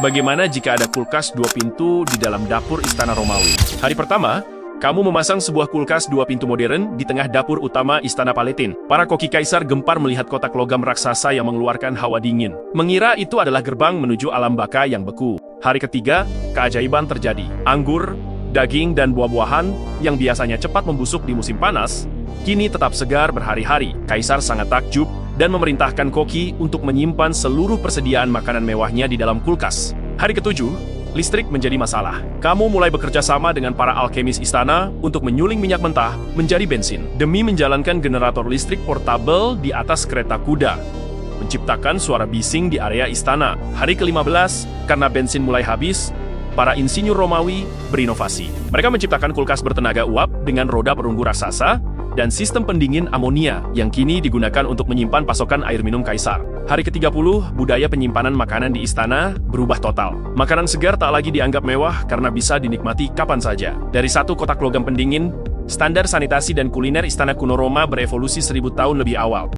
Bagaimana jika ada kulkas 2 pintu di dalam dapur Istana Romawi? Hari pertama, kamu memasang sebuah kulkas 2 pintu modern di tengah dapur utama Istana Palatin. Para koki kaisar gempar melihat kotak logam raksasa yang mengeluarkan hawa dingin. Mengira itu adalah gerbang menuju alam baka yang beku. Hari ketiga, keajaiban terjadi. Anggur, daging, dan buah-buahan yang biasanya cepat membusuk di musim panas, kini tetap segar berhari-hari. Kaisar sangat takjub dan memerintahkan koki untuk menyimpan seluruh persediaan makanan mewahnya di dalam kulkas. Hari ketujuh, listrik menjadi masalah. Kamu mulai bekerja sama dengan para alkemis istana untuk menyuling minyak mentah menjadi bensin demi menjalankan generator listrik portabel di atas kereta kuda, menciptakan suara bising di area istana. Hari ke-15, karena bensin mulai habis, para insinyur Romawi berinovasi. Mereka menciptakan kulkas bertenaga uap dengan roda perunggu raksasa dan sistem pendingin amonia yang kini digunakan untuk menyimpan pasokan air minum kaisar. Hari ke-30, budaya penyimpanan makanan di istana berubah total. Makanan segar tak lagi dianggap mewah karena bisa dinikmati kapan saja. Dari satu kotak logam pendingin, standar sanitasi dan kuliner istana kuno Roma berevolusi 1000 tahun lebih awal.